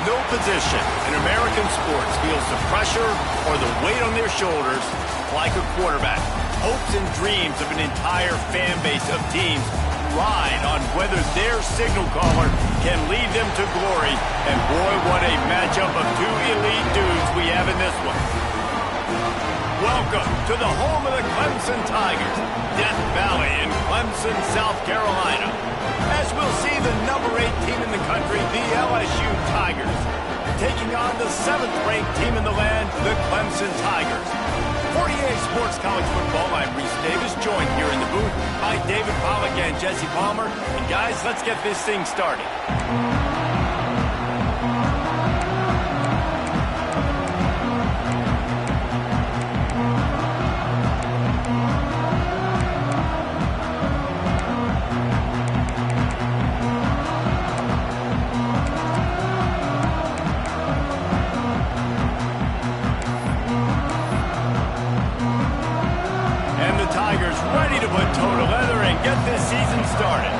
No position in American sports feels the pressure or the weight on their shoulders like a quarterback. Hopes and dreams of an entire fan base of teams ride on whether their signal caller can lead them to glory. And boy, what a matchup of two elite dudes we have in this one. Welcome to the home of the Clemson Tigers, Death Valley in Clemson, South Carolina. As we'll see the number 8 team in the country, the LSU Tigers, taking on the 7th-ranked team in the land, the Clemson Tigers. For EA Sports College Football, I'm Reese Davis, joined here in the booth by David Pollack and Jesse Palmer. And guys, let's get this thing started. Ready to put toe to leather and get this season started.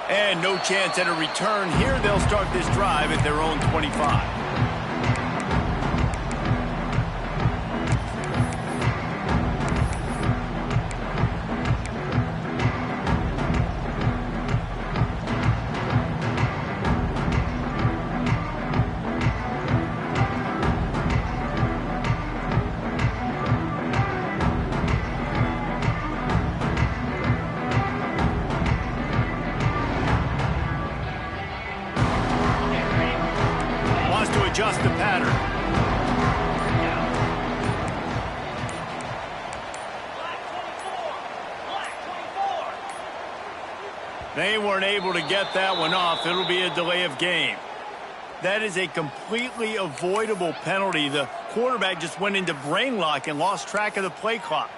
And no chance at a return here. They'll start this drive at their own 25. Adjust the pattern. They weren't able to get that one off. It'll be a delay of game. That is a completely avoidable penalty. The quarterback just went into brain lock and lost track of the play clock.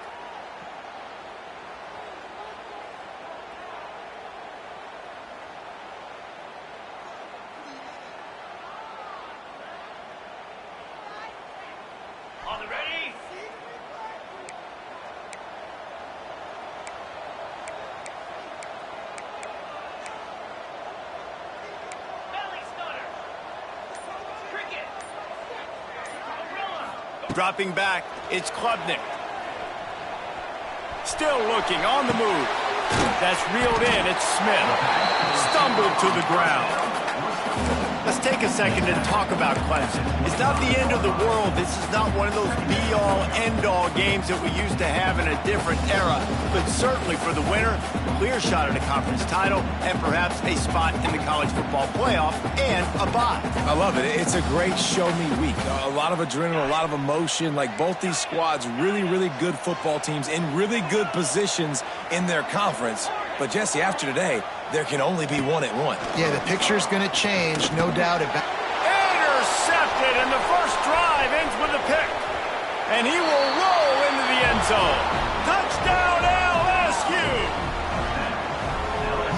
Dropping back, it's Klubnik. Still looking, on the move. That's reeled in, it's Smith. Stumbled to the ground. Let's take a second and talk about Clemson. It's not the end of the world. This is not one of those be-all, end-all games that we used to have in a different era. But certainly for the winner, clear shot at a conference title and perhaps a spot in the college football playoff and a bye. I love it. It's a great show-me week. A lot of adrenaline, a lot of emotion. Like both these squads, really, really good football teams in really good positions in their conference. But, Jesse, after today, there can only be one at one. Yeah, the picture's going to change, no doubt about it. Intercepted, and the first drive ends with a pick. And he will roll into the end zone. Touchdown, LSU!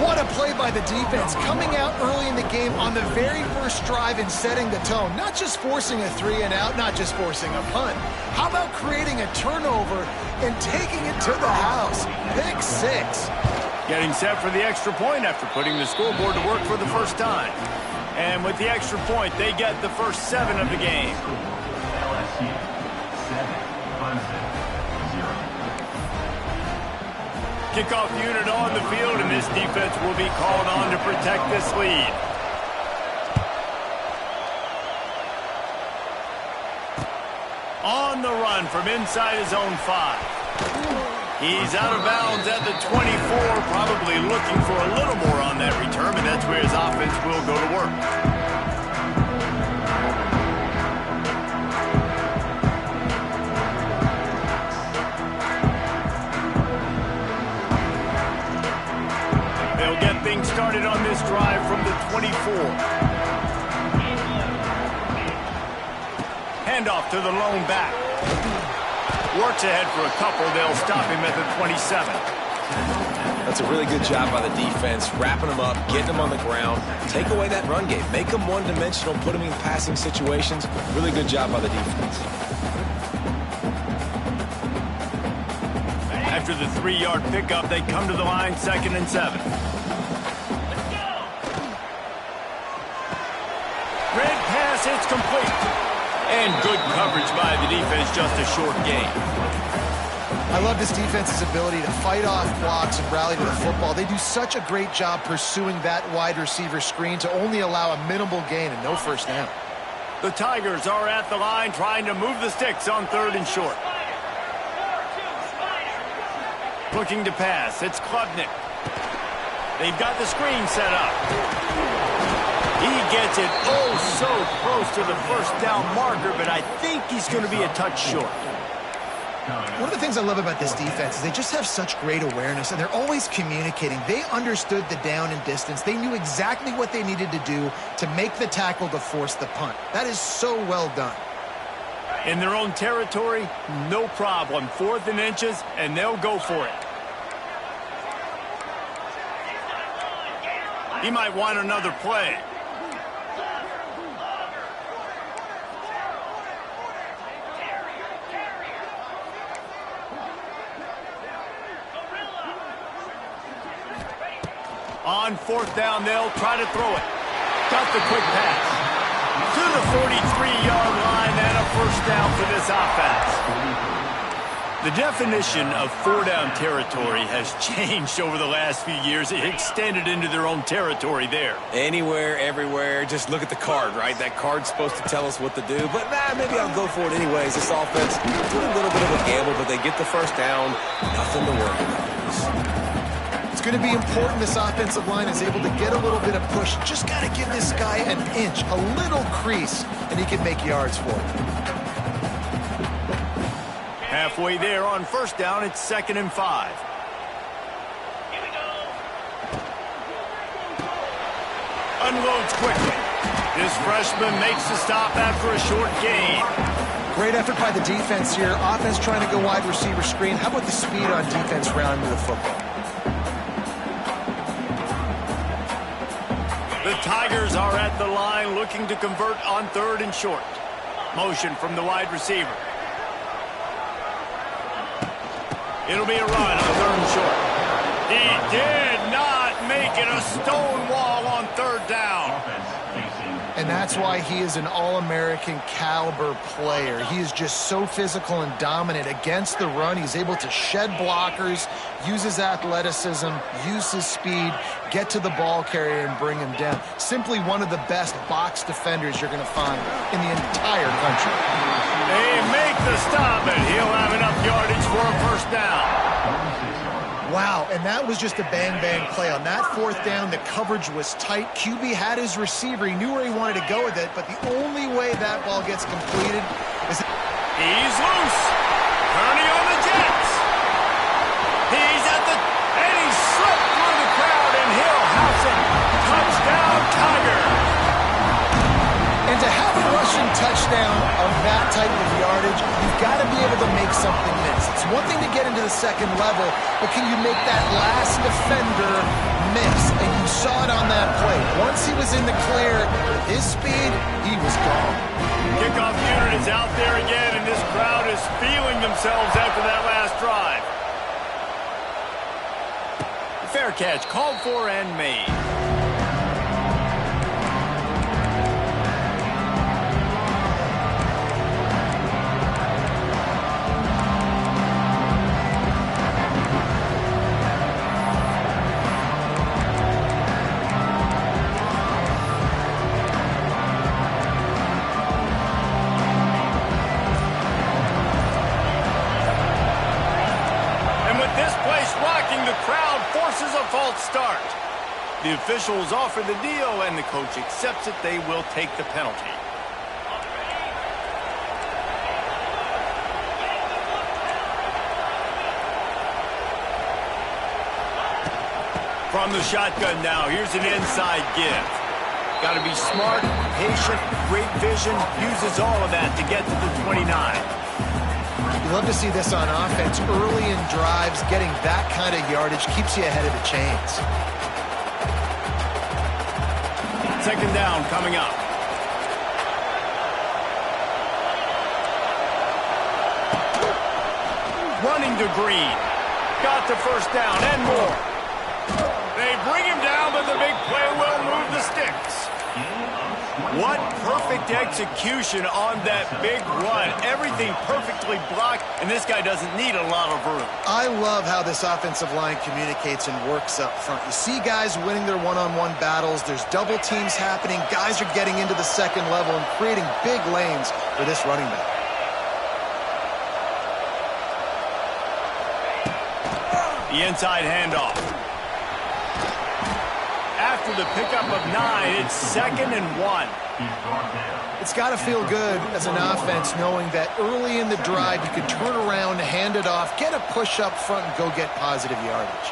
What a play by the defense, coming out early in the game on the very first drive and setting the tone. Not just forcing a 3-and-out, not just forcing a punt. How about creating a turnover and taking it to the house? Pick 6. Getting set for the extra point after putting the scoreboard to work for the first time. And with the extra point, they get the first 7 of the game. LSU 7, Clemson 0. Kickoff unit on the field, and this defense will be called on to protect this lead. On the run from inside his own 5. He's out of bounds at the 24, probably looking for a little more on that return, but that's where his offense will go to work. They'll get things started on this drive from the 24. Handoff to the lone back. Works ahead for a couple. They'll stop him at the 27. That's a really good job by the defense, wrapping them up, getting them on the ground. Take away that run game. Make them one-dimensional, put them in passing situations. Really good job by the defense. After the 3-yard pickup, they come to the line, 2nd and 7. Red pass, it's complete. And good coverage by the defense, just a short gain. I love this defense's ability to fight off blocks and rally to the football. They do such a great job pursuing that wide receiver screen to only allow a minimal gain and no first down. The Tigers are at the line trying to move the sticks on 3rd and short. Looking to pass, it's Klubnik. They've got the screen set up. He gets it so close to the first down marker, but I think he's going to be a touch short. One of the things I love about this defense is they just have such great awareness, and they're always communicating. They understood the down and distance. They knew exactly what they needed to do to make the tackle to force the punt. That is so well done. In their own territory, no problem. 4th and inches, and they'll go for it. He might want another play. On 4th down, they'll try to throw it. Got the quick pass. To the 43-yard line and a first down for this offense. The definition of 4-down territory has changed over the last few years. It extended into their own territory there. Anywhere, everywhere, just look at the card, right? That card's supposed to tell us what to do, but maybe I'll go for it anyways. This offense, doing a little bit of a gamble, but they get the first down. Nothing to worry about. It's going to be important this offensive line is able to get a little bit of push. Just got to give this guy an inch, a little crease, and he can make yards for it. Halfway there on first down, it's 2nd and 5. Here we go. Unloads quickly. This freshman makes the stop after a short gain. Great effort by the defense here. Offense trying to go wide receiver screen. How about the speed on defense rounding to the football? The Tigers are at the line looking to convert on 3rd and short. Motion from the wide receiver. It'll be a run on 3rd and short. He did not make it a stone wall on 3rd down. And And that's why he is an All-American caliber player. He is just so physical and dominant against the run. He's able to shed blockers, use his athleticism, use his speed, get to the ball carrier and bring him down. Simply one of the best box defenders you're going to find in the entire country. They make the stop, and he'll have enough yardage for a first down. Wow, and that was just a bang-bang play. On that fourth down, the coverage was tight. QB had his receiver. He knew where he wanted to go with it, but the only way that ball gets completed is... He's loose. Turning on the Jets. He's at the... And he slipped through the crowd, and he'll house it. Touchdown, Tiger. And to have a rushing touchdown of that type of yardage, you've got to be able to make something miss. It's one thing to get into the second level, but can you make that last defender miss? And you saw it on that play. Once he was in the clear, with his speed, he was gone. Kickoff unit is out there again, and this crowd is feeling themselves after that last drive. Fair catch, called for and made. Start. The officials offer the deal, and the coach accepts it. They will take the penalty. From the shotgun now, here's an inside give. Got to be smart, patient, great vision, uses all of that to get to the 29. You love to see this on offense. Early in drives, getting that kind of yardage keeps you ahead of the chains. Second down coming up. Running to Green. Got the first down and more. They bring him down, but the big play will move the sticks. What perfect execution on that big run. Everything perfectly blocked, and this guy doesn't need a lot of room. I love how this offensive line communicates and works up front. You see guys winning their one-on-one battles. There's double teams happening. Guys are getting into the second level and creating big lanes for this running back. The inside handoff. After the pickup of 9, it's 2nd and 1. It's got to feel good as an offense knowing that early in the drive you can turn around, hand it off, get a push up front, and go get positive yardage.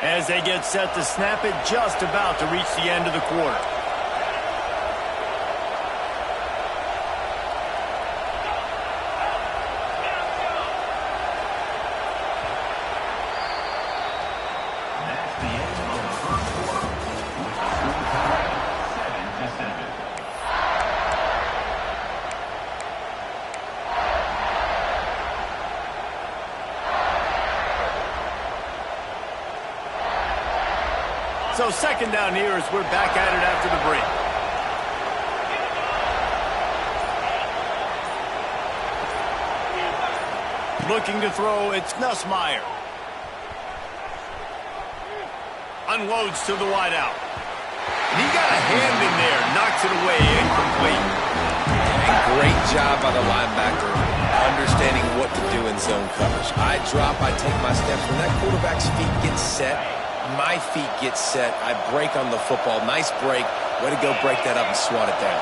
As they get set to snap it, just about to reach the end of the quarter. So second down here as we're back at it after the break. Looking to throw, it's Nussmeier. Unloads to the wideout. He got a hand in there, knocks it away, incomplete. And great job by the linebacker, understanding what to do in zone coverage. I drop, I take my steps. When that quarterback's feet get set, my feet get set, I break on the football. Nice break. Way to go break that up and swat it down.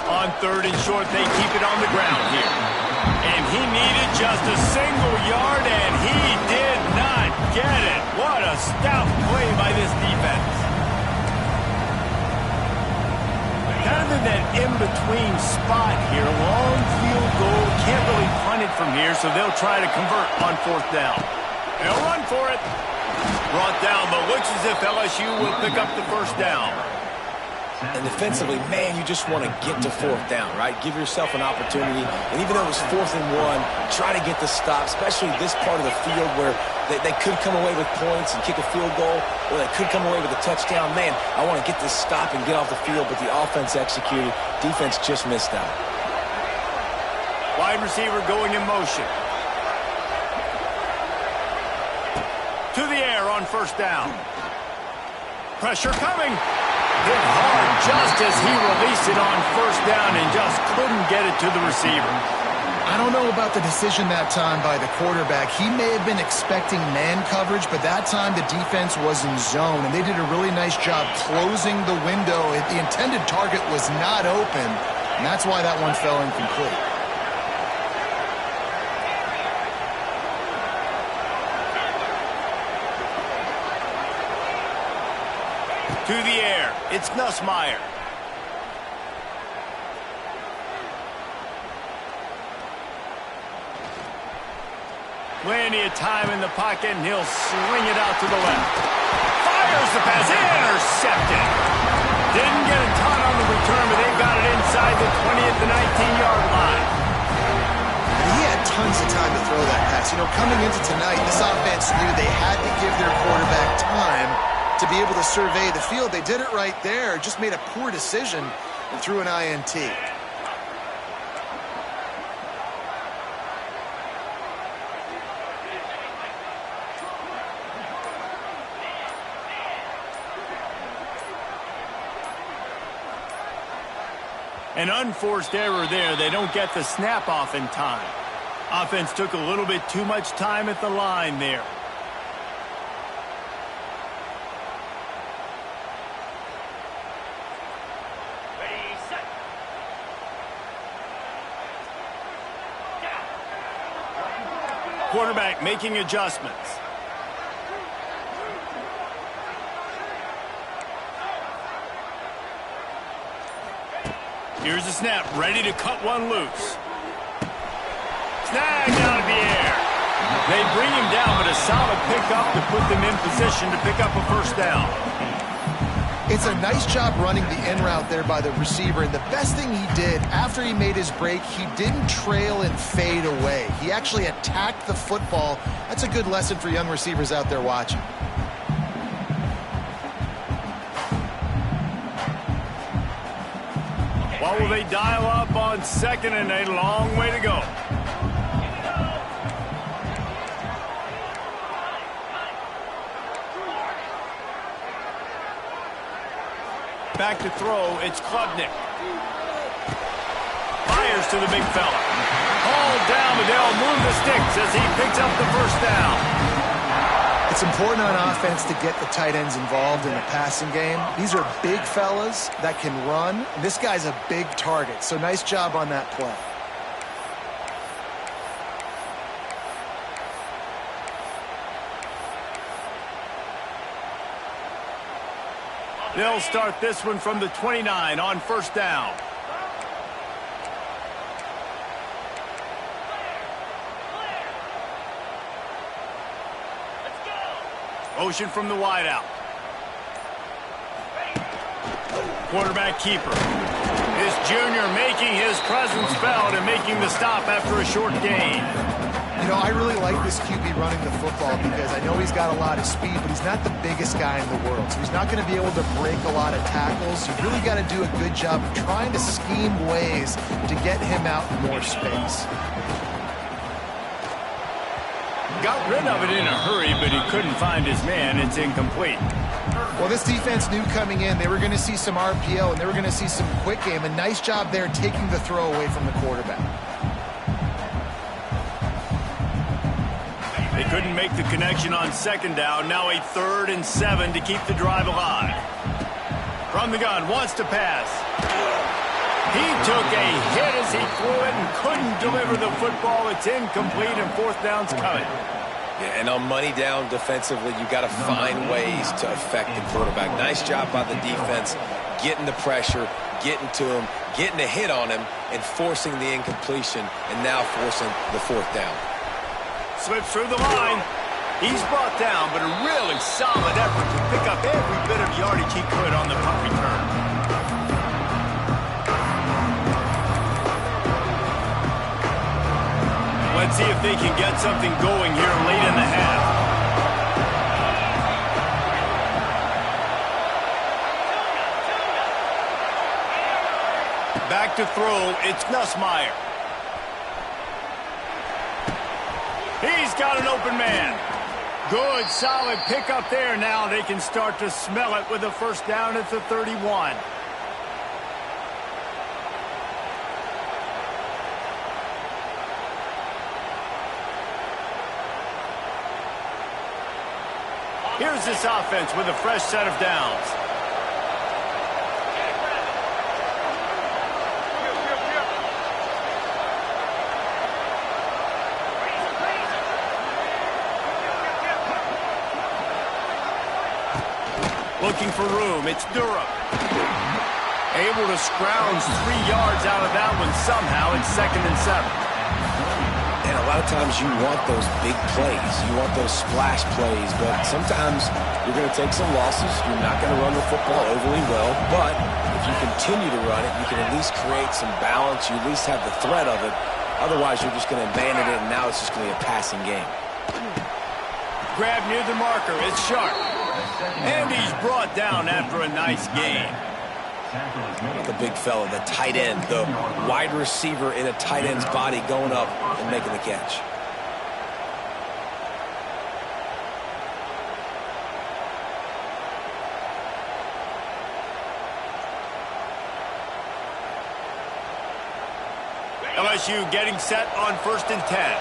On 3rd and short, they keep it on the ground here. And he needed just a single yard, and he did not get it. What a stout play by this defense. Kind of in that in-between spot here. Long field goal. Can't really punt it from here, so they'll try to convert on 4th down. They'll run for it. Brought down, but looks as if LSU will pick up the first down. And defensively, man, you just want to get to fourth down, right? Give yourself an opportunity. And even though it was 4th and 1, try to get the stop, especially this part of the field where they could come away with points and kick a field goal, or they could come away with a touchdown. Man, I want to get this stop and get off the field, but the offense executed. Defense just missed out. Wide receiver going in motion. To the air on 1st down. Pressure coming. Hit hard just as he released it on 1st down and just couldn't get it to the receiver. I don't know about the decision that time by the quarterback. He may have been expecting man coverage, but that time the defense was in zone, and they did a really nice job closing the window. The intended target was not open, and that's why that one fell incomplete. To the air, it's Nussmeier. Plenty of time in the pocket, and he'll swing it out to the left. Fires the pass, intercepted. Didn't get a ton on the return, but they got it inside the 20 at the 19-yard line. He had tons of time to throw that pass. You know, coming into tonight, this offense knew they had to give their quarterback time to be able to survey the field. They did it right there, just made a poor decision and threw an INT. An unforced error there. They don't get the snap off in time. Offense took a little bit too much time at the line there. Quarterback making adjustments. Here's the snap, ready to cut one loose. Snagged out of the air. They bring him down, but a solid pickup to put them in position to pick up a 1st down. It's a nice job running the in route there by the receiver, and the best thing he did after he made his break, he didn't trail and fade away. He actually attacked the football. That's a good lesson for young receivers out there watching. What will they dial up on 2nd and a long way to go? Back to throw, it's Klubnik. Fires to the big fella. Hauled down, but they'll move the sticks as he picks up the 1st down. It's important on offense to get the tight ends involved in the passing game. These are big fellas that can run. This guy's a big target, so nice job on that play. They'll start this one from the 29 on 1st down. Motion from the wideout. Quarterback keeper. This junior making his presence felt and making the stop after a short gain. You know, I really like this QB running the football because I know he's got a lot of speed, but he's not the biggest guy in the world. So he's not going to be able to break a lot of tackles. You really got to do a good job of trying to scheme ways to get him out in more space. Got rid of it in a hurry, but he couldn't find his man. It's incomplete. Well, this defense knew coming in they were going to see some RPO and they were going to see some quick game. A nice job there taking the throw away from the quarterback. They couldn't make the connection on 2nd down. Now a 3rd and 7 to keep the drive alive. From the gun, wants to pass. He took a hit as he threw it and couldn't deliver the football. It's incomplete and 4th down's coming. Yeah, and on money down defensively, you got to find ways to affect the quarterback. Nice job by the defense, getting the pressure, getting to him, getting a hit on him, and forcing the incompletion, and now forcing the 4th down. Slips through the line. He's brought down, but a really solid effort to pick up every bit of yardage he could on the punt return. Let's see if they can get something going here late in the half. Back to throw, it's Nussmeier. He's got an open man. Good, solid pickup there. Now they can start to smell it with a first down at the 31. Here's this offense with a fresh set of downs. Looking for room, it's Durham. Able to scrounge 3 yards out of that one somehow. It's 2nd and 7. And a lot of times you want those big plays. You want those splash plays, but sometimes you're going to take some losses. You're not going to run the football overly well, but if you continue to run it, you can at least create some balance. You at least have the threat of it. Otherwise, you're just going to abandon it, and now it's just going to be a passing game. Grab near the marker, it's Sharp. And he's brought down after a nice gain. The big fella, the tight end, the wide receiver in a tight end's body going up and making the catch. LSU getting set on 1st and 10.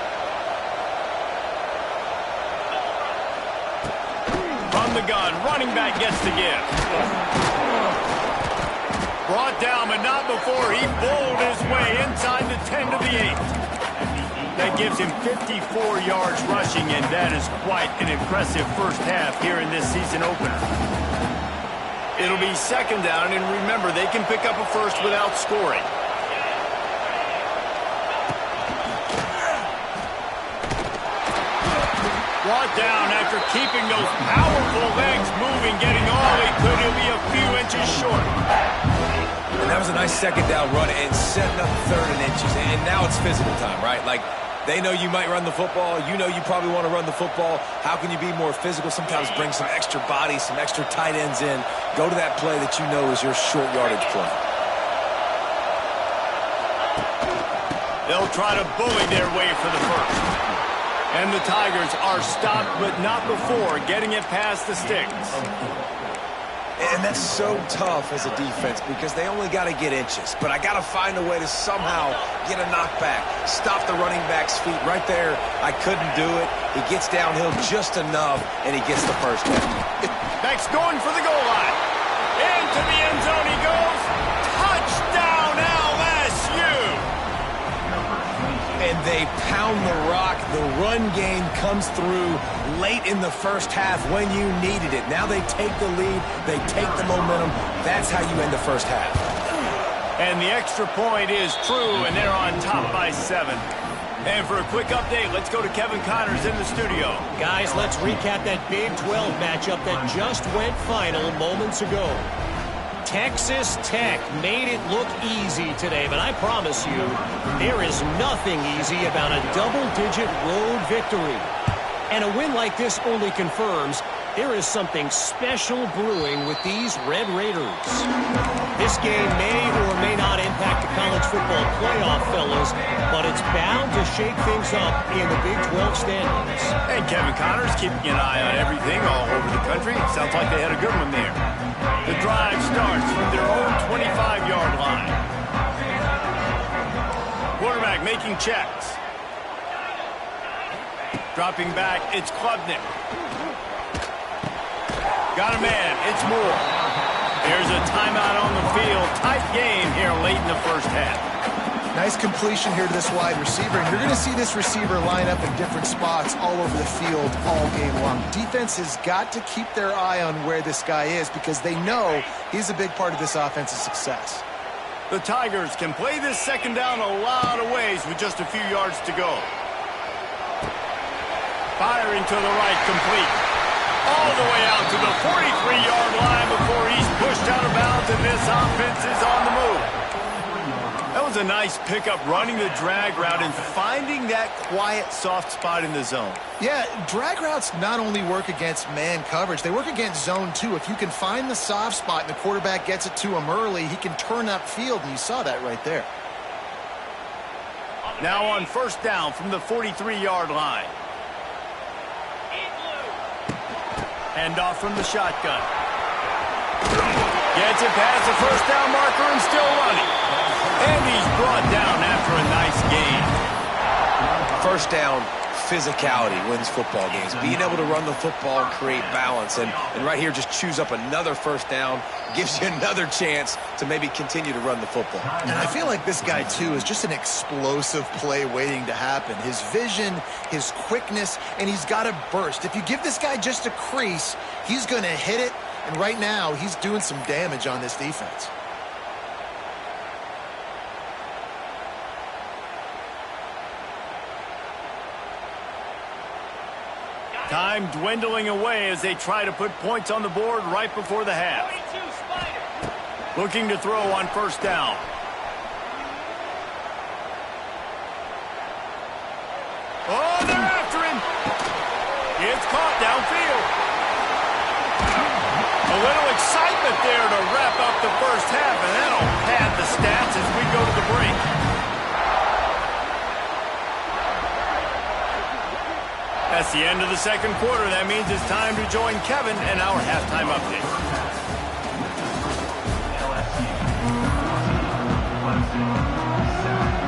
The gun, running back gets the give. Brought down, but not before he bowled his way inside the 10 to the 8. That gives him 54 yards rushing, and that is quite an impressive first half here in this season opener. It'll be 2nd down, and remember, they can pick up a first without scoring. Brought down after keeping those powerful legs moving, getting all he could. He'll be a few inches short. And that was a nice 2nd down run and setting up 3rd and inches. And now it's physical time, right? Like, they know you might run the football. You know you probably want to run the football. How can you be more physical? Sometimes bring some extra bodies, some extra tight ends in. Go to that play that you know is your short yardage play. They'll try to bully their way for the first. And the Tigers are stopped, but not before getting it past the sticks. And that's so tough as a defense because they only got to get inches. But I got to find a way to somehow get a knockback, stop the running back's feet right there. I couldn't do it. He gets downhill just enough, and he gets the first down. Beck's going for the goal line. Into the end zone he goes. Touchdown, LSU! And they pound the rock. The run game comes through late in the first half when you needed it. Now they take the lead. They take the momentum. That's how you end the first half. And the extra point is true, and they're on top by 7. And for a quick update, let's go to Kevin Connors in the studio. Guys, let's recap that Big 12 matchup that just went final moments ago. Texas Tech made it look easy today, but I promise you, there is nothing easy about a double-digit road victory. And a win like this only confirms there is something special brewing with these Red Raiders. This game may or may not impact the college football playoff, fellas, but it's bound to shake things up in the Big 12 standings. And Kevin Connors keeping an eye on everything all over the country. Sounds like they had a good one there. The drive starts from their own 25-yard line. Quarterback making checks. Dropping back, it's Klubnik. Got a man, it's Moore. There's a timeout on the field. Tight game here late in the first half. Nice completion here to this wide receiver. And you're going to see this receiver line up in different spots all over the field all game long. Defense has got to keep their eye on where this guy is because they know he's a big part of this offense's success. The Tigers can play this 2nd down a lot of ways with just a few yards to go. Firing to the right, complete. All the way out to the 43-yard line before he's pushed out of bounds, and this offense is on the move. was a nice pickup running the drag route and finding that quiet, soft spot in the zone. Yeah, drag routes not only work against man coverage, they work against zone too. If you can find the soft spot and the quarterback gets it to him early, he can turn upfield, and you saw that right there. Now on first down from the 43-yard line. Hand off from the shotgun. Gets it past the first down marker and still running. And he's brought down after a nice gain. First down, physicality wins football games. Being able to run the football and create balance. And right here, just choose up another first down, gives you another chance to maybe continue to run the football. And I feel like this guy, too, is just an explosive play waiting to happen. His vision, his quickness, and he's got a burst. If you give this guy just a crease, he's going to hit it. And right now, he's doing some damage on this defense. Time dwindling away as they try to put points on the board right before the half. Looking to throw on first down. Oh, they're after him. It's caught downfield. A little excitement there to wrap up the first half, and that'll pad the stats as we go to the break. That's the end of the second quarter. That means it's time to join Kevin and our halftime update. LSU 14, Clemson 7.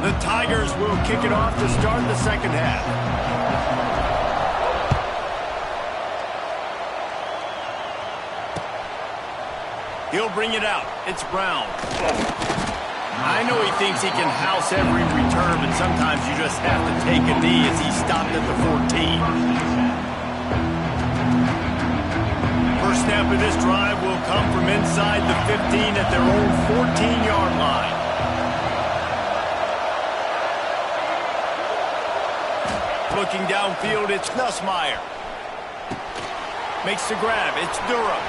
The Tigers will kick it off to start the second half. He'll bring it out. It's Brown. I know he thinks he can house every return, but sometimes you just have to take a knee as he stopped at the 14. First snap of this drive will come from inside the 15 at their own 14-yard line. Looking downfield, it's Nussmeier. Makes the grab. It's Durham.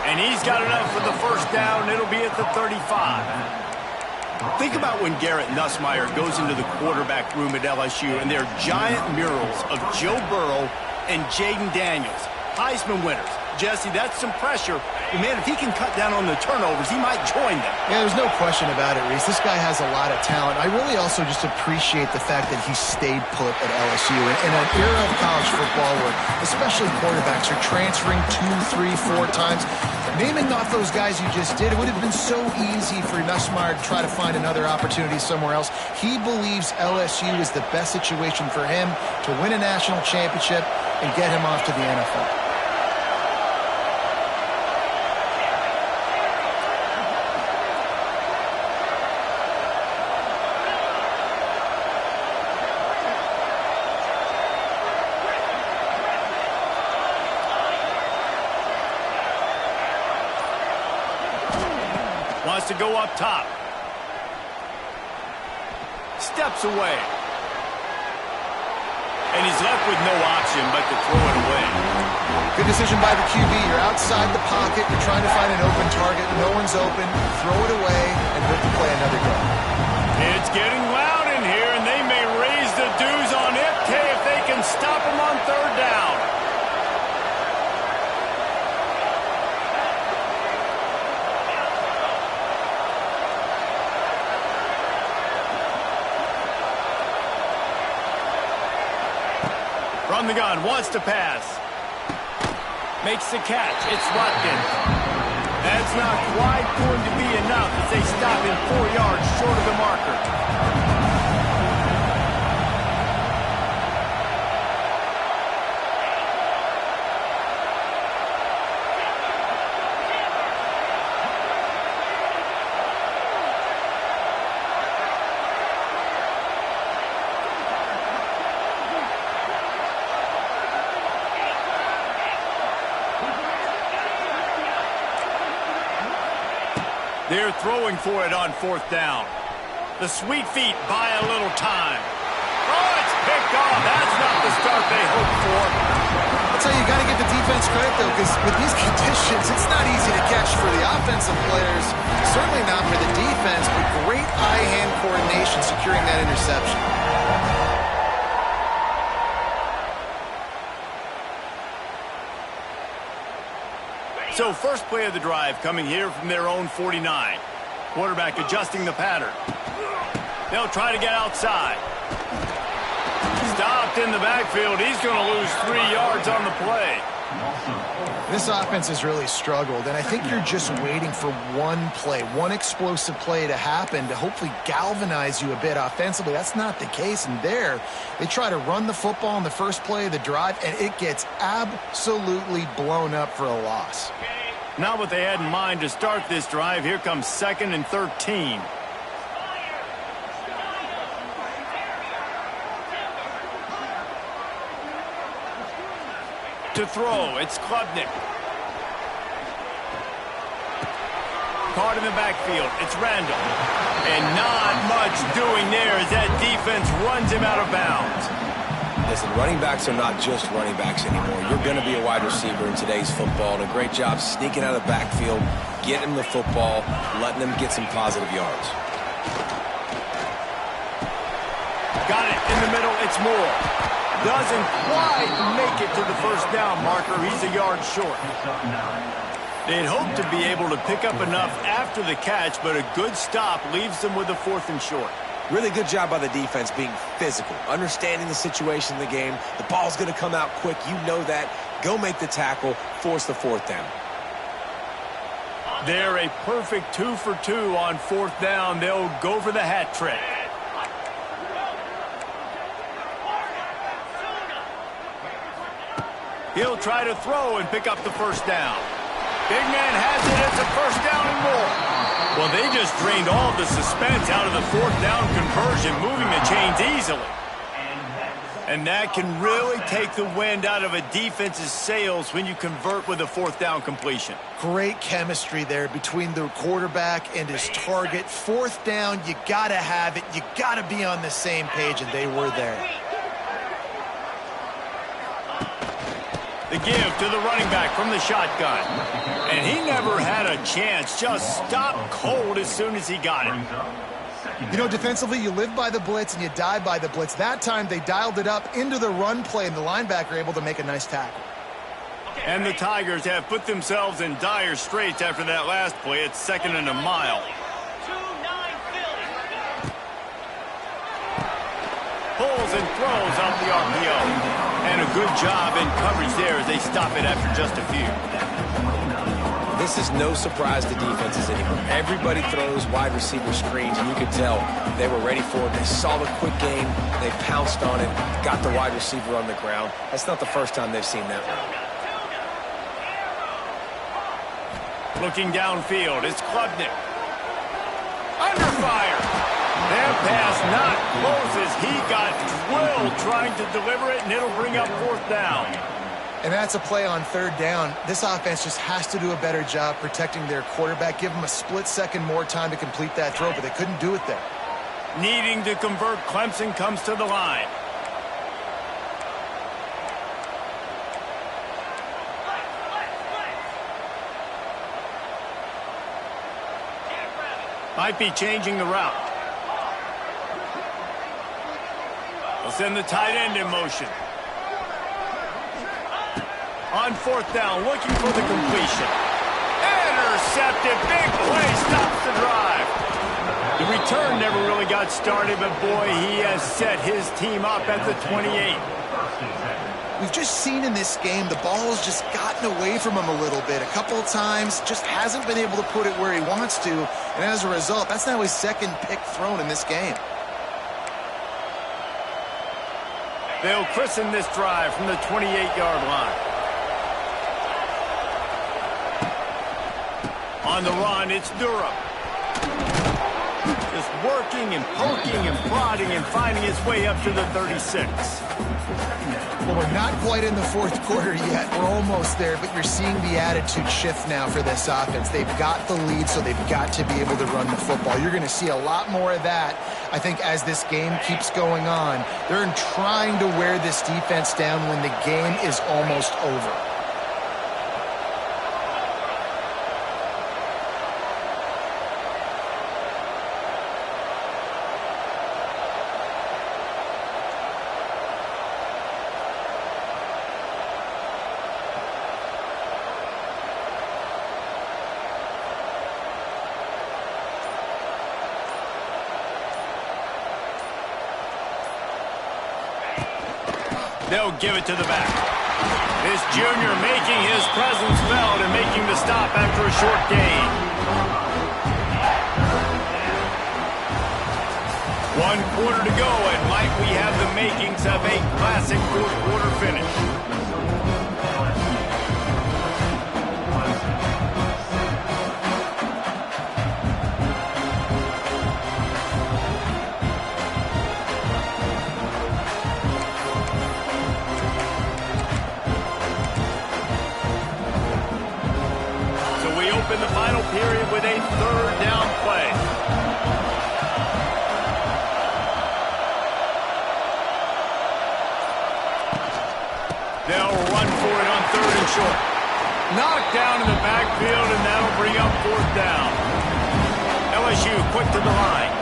And he's got enough for the first down. It'll be at the 35. Think about when Garrett Nussmeier goes into the quarterback room at LSU and there are giant murals of Joe Burrow and Jaden Daniels, Heisman winners. Jesse, that's some pressure. But man, if he can cut down on the turnovers, he might join them. Yeah, there's no question about it, Reese. This guy has a lot of talent. I really also just appreciate the fact that he stayed put at LSU. In an era of college football where especially quarterbacks are transferring 2, 3, 4 times, naming off those guys you just did, it would have been so easy for Nussmeier to try to find another opportunity somewhere else. He believes LSU is the best situation for him to win a national championship and get him off to the NFL. Wants to go up top. Steps away. And he's left with no option but to throw it away. Good decision by the QB. You're outside the pocket. You're trying to find an open target. No one's open. Throw it away and hope to play another game. It's getting loud in here, and they may raise the dues on IPK if they can stop him on third down. From the gun, wants to pass. Makes the catch. It's Watkins. That's not quite going to be enough as they stop him 4 yards short of the marker. They're throwing for it on fourth down. The sweet feet buy a little time. Oh, it's picked off. That's not the start they hoped for. That's how you got to give the defense credit, though, because with these conditions, it's not easy to catch for the offensive players. Certainly not for the defense, but great eye-hand coordination securing that interception. So first play of the drive coming here from their own 49. Quarterback adjusting the pattern. They'll try to get outside. Stopped in the backfield. He's going to lose 3 yards on the play. This offense has really struggled, and I think you're just waiting for one play, one explosive play to happen to hopefully galvanize you a bit offensively. That's not the case, and there they try to run the football in the first play of the drive, and it gets absolutely blown up for a loss. Not what they had in mind to start this drive. Here comes 2nd and 13. To throw, it's Klubnik. Caught in the backfield, it's Randall. And not much doing there as that defense runs him out of bounds. Listen, running backs are not just running backs anymore. You're going to be a wide receiver in today's football. And a great job sneaking out of the backfield, getting them the football, letting them get some positive yards. Got it in the middle, it's Moore. Doesn't quite make it to the first down marker. He's a yard short. They'd hoped to be able to pick up enough after the catch, but a good stop leaves them with a 4th and short. Really good job by the defense being physical, understanding the situation in the game. The ball's going to come out quick. You know that. Go make the tackle, force the 4th down. They're a perfect 2 for 2 on 4th down. They'll go for the hat trick. He'll try to throw and pick up the first down. Big man has it. It's a first down and more. Well, they just drained all the suspense out of the 4th down conversion, moving the chains easily. And that can really take the wind out of a defense's sails when you convert with a 4th down completion. Great chemistry there between the quarterback and his target. 4th down, you got to have it. You got to be on the same page, and they were there. The give to the running back from the shotgun. And he never had a chance. Just stopped cold as soon as he got it. You know, defensively, you live by the blitz and you die by the blitz. That time, they dialed it up into the run play, and the linebacker able to make a nice tackle. And the Tigers have put themselves in dire straits after that last play. It's 2nd and a mile. Pulls and throws off the RPO. And a good job in coverage there as they stop it after just a few. This is no surprise to defenses anymore. Everybody throws wide receiver screens, and you could tell they were ready for it. They saw the quick game. They pounced on it, got the wide receiver on the ground. That's not the first time they've seen that one. Looking downfield, it's Klubnik. Under fire. That pass not close as he got drilled trying to deliver it, and it'll bring up 4th down. And that's a play on 3rd down. This offense just has to do a better job protecting their quarterback. Give him a split second more time to complete that throw, but they couldn't do it there. Needing to convert, Clemson comes to the line. Might be changing the route. They'll send the tight end in motion. On 4th down, looking for the completion. Intercepted. Big play stops the drive. The return never really got started, but boy, he has set his team up at the 28. We've just seen in this game the ball has just gotten away from him a little bit. A couple of times, just hasn't been able to put it where he wants to. And as a result, that's now his 2nd pick thrown in this game. They'll christen this drive from the 28-yard line. On the run, it's Durham. Just working and poking and prodding and finding his way up to the 36. Well, we're not quite in the fourth quarter yet. We're almost there, but you're seeing the attitude shift now for this offense. They've got the lead, so they've got to be able to run the football. You're going to see a lot more of that, I think, as this game keeps going on. They're trying to wear this defense down when the game is almost over. They'll give it to the back. This junior making his presence felt and making the stop after a short gain. 1 quarter to go, and might we have the makings of a classic fourth quarter finish. In the final period with a third down play. They'll run for it on 3rd and short. Knocked down in the backfield, and that'll bring up 4th down. LSU quick to the line.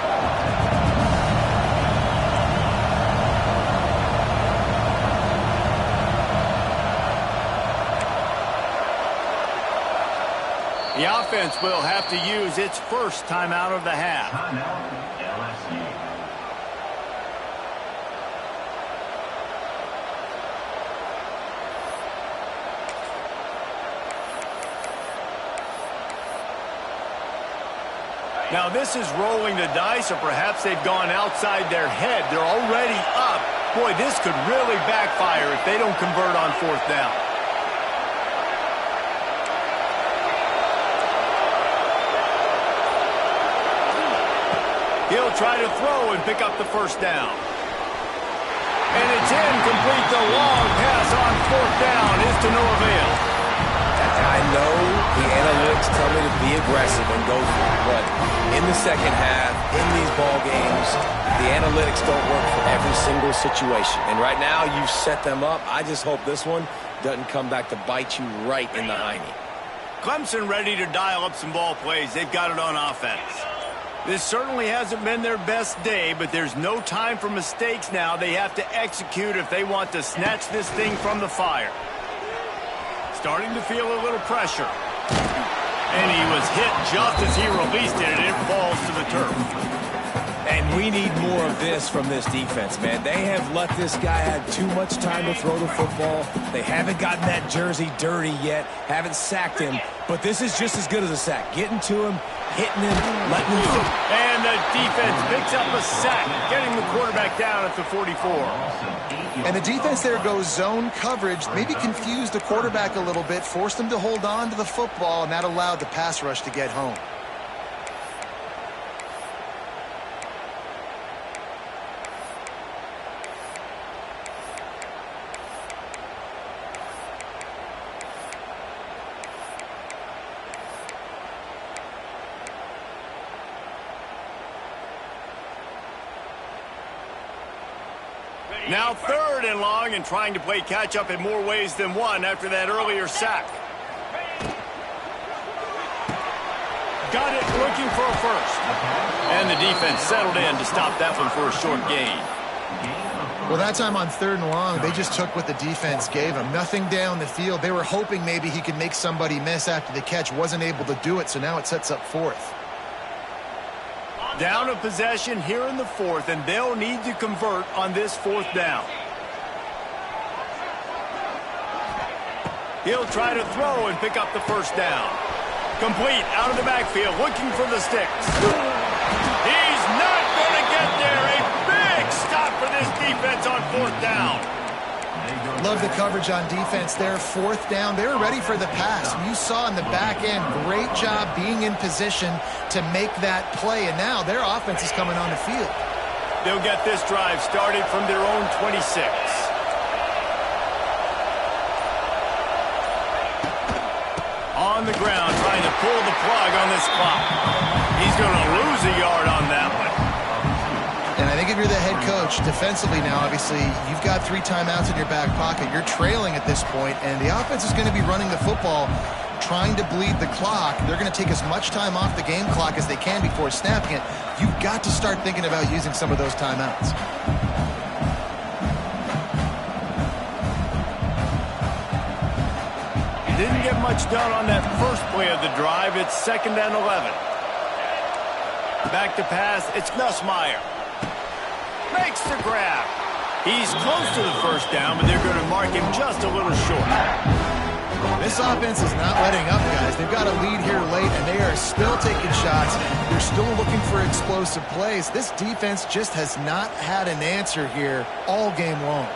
The offense will have to use its first timeout of the half. LSU. Now this is rolling the dice, or perhaps they've gone outside their head. They're already up. Boy, this could really backfire if they don't convert on 4th down. He'll try to throw and pick up the 1st down. And it's incomplete. The long pass on 4th down is to no avail. I know the analytics tell me to be aggressive and go for it, but in the second half, in these ball games, the analytics don't work for every single situation. And right now, you've set them up. I just hope this one doesn't come back to bite you right in the hiney. Clemson ready to dial up some ball plays. They've got it on offense. This certainly hasn't been their best day, but there's no time for mistakes now. They have to execute if they want to snatch this thing from the fire. Starting to feel a little pressure. And he was hit just as he released it, and it falls to the turf. And we need more of this from this defense, man. They have let this guy have too much time to throw the football. They haven't gotten that jersey dirty yet, haven't sacked him. But this is just as good as a sack. Getting to him, hitting him, letting him through. And the defense picks up a sack, getting the quarterback down at the 44. And the defense there goes zone coverage, maybe confused the quarterback a little bit, forced him to hold on to the football, and that allowed the pass rush to get home. Now 3rd and long, and trying to play catch-up in more ways than one after that earlier sack. Got it, looking for a first. And the defense settled in to stop that one for a short gain. Well, that time on 3rd and long, they just took what the defense gave him. Nothing down the field. They were hoping maybe he could make somebody miss after the catch. Wasn't able to do it, so now it sets up 4th. Down a possession here in the 4th, and they'll need to convert on this 4th down. He'll try to throw and pick up the 1st down. Complete out of the backfield, looking for the sticks. He's not going to get there. A big stop for this defense on 4th down. Love the coverage on defense there. 4th down. They were ready for the pass. You saw in the back end, great job being in position to make that play. And now their offense is coming on the field. They'll get this drive started from their own 26. On the ground, trying to pull the plug on this clock. He's going to lose a yard on that one. And I think if you're the head coach, defensively now, obviously, you've got 3 timeouts in your back pocket. You're trailing at this point, and the offense is going to be running the football, trying to bleed the clock. They're going to take as much time off the game clock as they can before snapping it. You've got to start thinking about using some of those timeouts. Didn't get much done on that first play of the drive. It's 2nd and 11. Back to pass. It's Nussmeier. Makes the grab. He's close to the first down, but they're going to mark him just a little short. This offense is not letting up, guys. They've got a lead here late, and they are still taking shots. They're still looking for explosive plays. This defense just has not had an answer here all game long.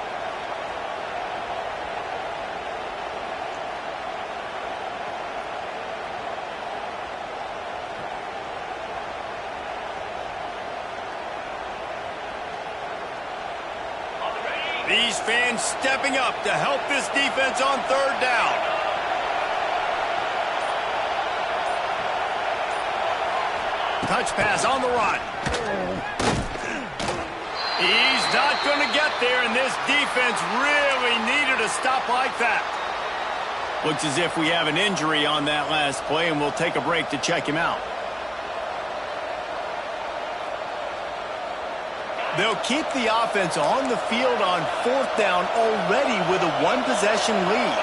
These fans stepping up to help this defense on 3rd down. Touch pass on the run. He's not going to get there, and this defense really needed a stop like that. Looks as if we have an injury on that last play, and we'll take a break to check him out. They'll keep the offense on the field on 4th down already with a 1-possession lead.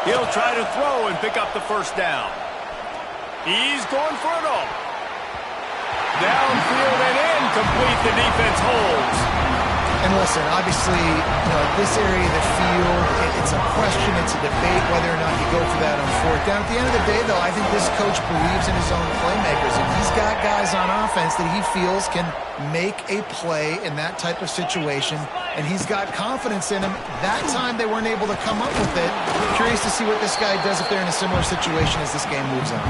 He'll try to throw and pick up the first down. He's going for it all. Downfield and incomplete. The defense holds. And listen, obviously, this area of the field, it's a question, it's a debate whether or not you go for that on 4th down. At the end of the day, though, I think this coach believes in his own playmakers. And he's got guys on offense that he feels can make a play in that type of situation, and he's got confidence in him. That time they weren't able to come up with it. Curious to see what this guy does if they're in a similar situation as this game moves on.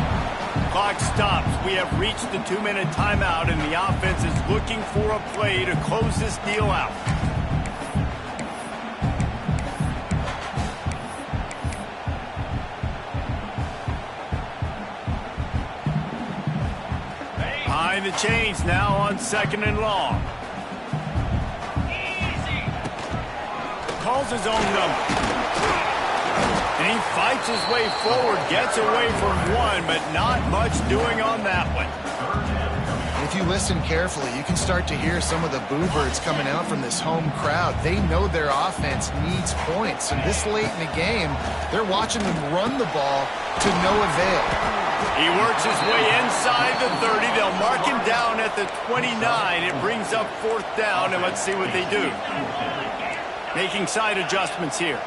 Clock stops. We have reached the 2-minute timeout, and the offense is looking for a play to close this deal out. Behind the chains now on 2nd and long. Calls his own number. And he fights his way forward, gets away from one, but not much doing on that one. If you listen carefully, you can start to hear some of the boo birds coming out from this home crowd. They know their offense needs points, and this late in the game, they're watching them run the ball to no avail. He works his way inside the 30. They'll mark him down at the 29. It brings up 4th down, and let's see what they do. Making side adjustments here.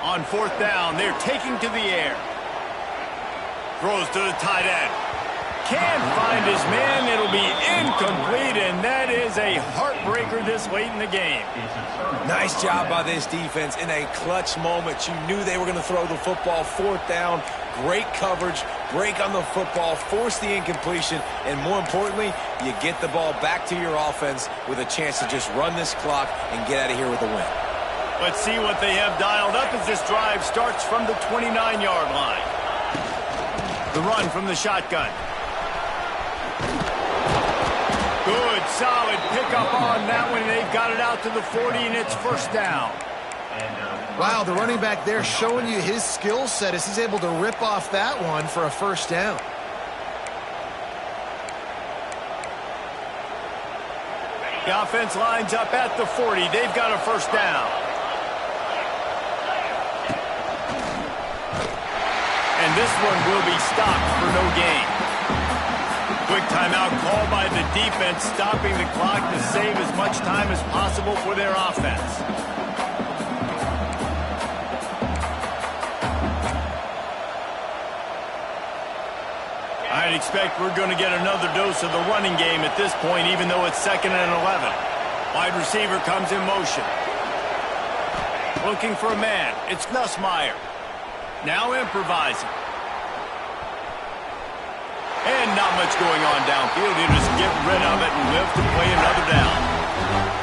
On 4th down, they're taking to the air. Throws to the tight end. Can't find his man. It'll be incomplete, and that is a heartbreaker this late in the game. Nice job by this defense in a clutch moment. You knew they were going to throw the football. 4th down, great coverage, break on the football, force the incompletion, and more importantly, you get the ball back to your offense with a chance to just run this clock and get out of here with a win. Let's see what they have dialed up as this drive starts from the 29-yard line. The run from the shotgun. Good, solid pickup on that one. They've got it out to the 40, and it's 1st down. Wow, the running back there showing you his skill set as he's able to rip off that one for a 1st down. The offense lines up at the 40. They've got a 1st down. And this one will be stopped for no gain. Quick timeout call by the defense, stopping the clock to save as much time as possible for their offense. All right, I'd expect we're going to get another dose of the running game at this point, even though it's 2nd and 11. Wide receiver comes in motion. Looking for a man. It's Nussmeier. Now improvising. And not much going on downfield. He'll just get rid of it and live to play another down.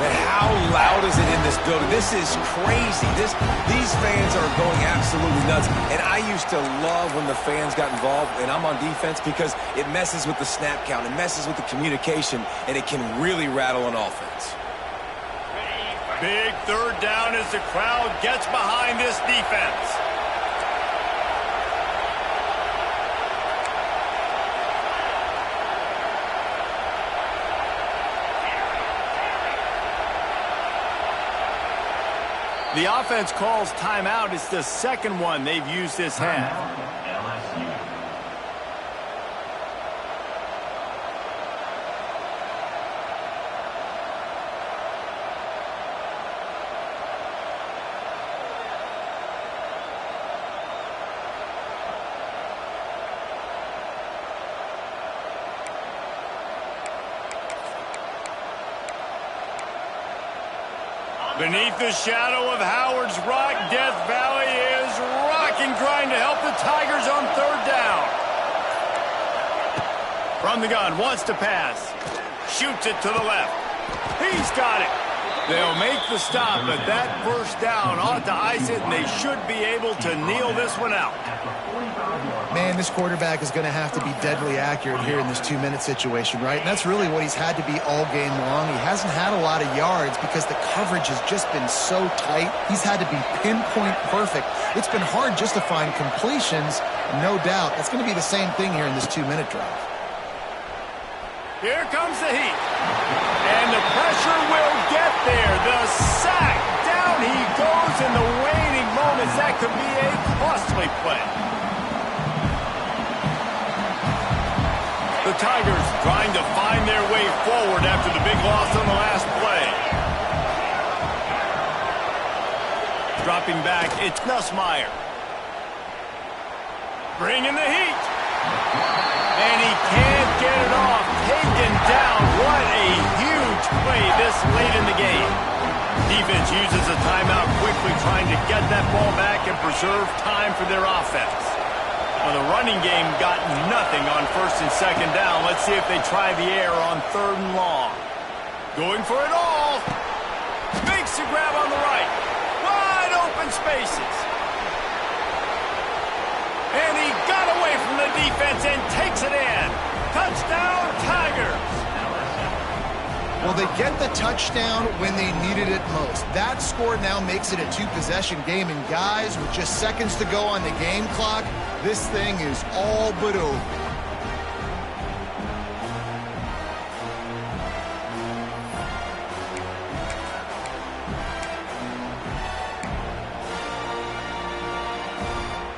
But how loud is it in this building? This is crazy. These fans are going absolutely nuts. And I used to love when the fans got involved, and I'm on defense, because it messes with the snap count. It messes with the communication, and it can really rattle an offense. Big 3rd down as the crowd gets behind this defense. The offense calls timeout. It's the 2nd one they've used this half. LSU. Beneath the shadow of Howard's Rock, Death Valley is rocking, trying to help the Tigers on 3rd down. From the gun, wants to pass. Shoots it to the left. He's got it. They'll make the stop, but that 1st down ought to ice it, and they should be able to kneel this one out. Man, this quarterback is going to have to be deadly accurate here in this 2-minute situation, right? And that's really what he's had to be all game long. He hasn't had a lot of yards because the coverage has just been so tight. He's had to be pinpoint perfect. It's been hard just to find completions, no doubt. That's going to be the same thing here in this 2-minute drive. Here comes the heat. And the pressure will get there. The sack. Down he goes in the waning moments. That could be a costly play. The Tigers trying to find their way forward after the big loss on the last play. Dropping back, it's Nussmeier. Bringing the heat. And he can't get it off. Taken down. What a huge play this late in the game. Defense uses a timeout quickly, trying to get that ball back and preserve time for their offense. Well, the running game got nothing on 1st and 2nd down. Let's see if they try the air on 3rd and long. Going for it all. Makes the grab on the right. Wide open spaces. And he got away from the defense and takes it in. Touchdown, Tigers. Well, they get the touchdown when they needed it most. That score now makes it a 2-possession game. And guys, with just seconds to go on the game clock, this thing is all but over.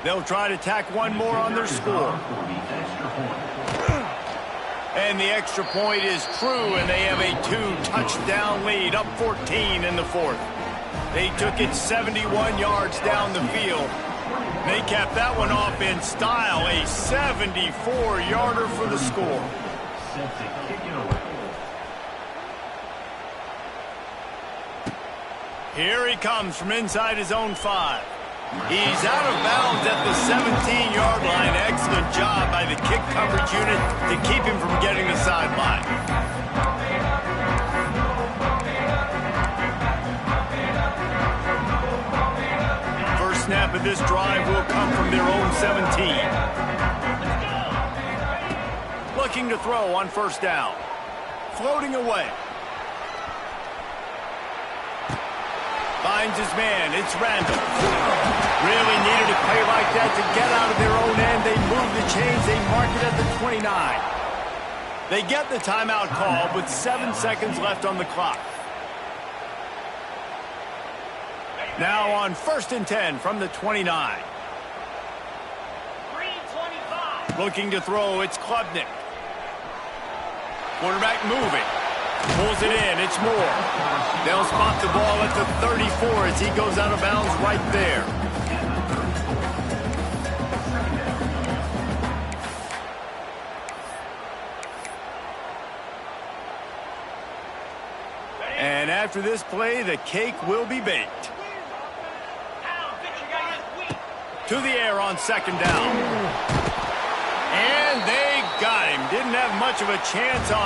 They'll try to tack one more on their score. And the extra point is true, and they have a 2-touchdown lead, up 14 in the 4th. They took it 71 yards down the field. They capped that one off in style, a 74-yarder for the score. Here he comes from inside his own 5. He's out of bounds at the 17-yard line. Excellent job by the kick coverage unit to keep him from getting the sideline. First snap of this drive will come from their own 17. Looking to throw on 1st down. Floating away. Finds his man. It's Randall. Really needed a play like that to get out of their own end. They move the chains. They mark it at the 29. They get the timeout call with 7 seconds left on the clock. Now on 1st and 10 from the 29. Looking to throw. It's Klubnik. Quarterback moving. Pulls it in. It's Moore. They'll spot the ball at the 34 as he goes out of bounds right there. And after this play, the cake will be baked. To the air on second down. And they got him. Didn't have much of a chance on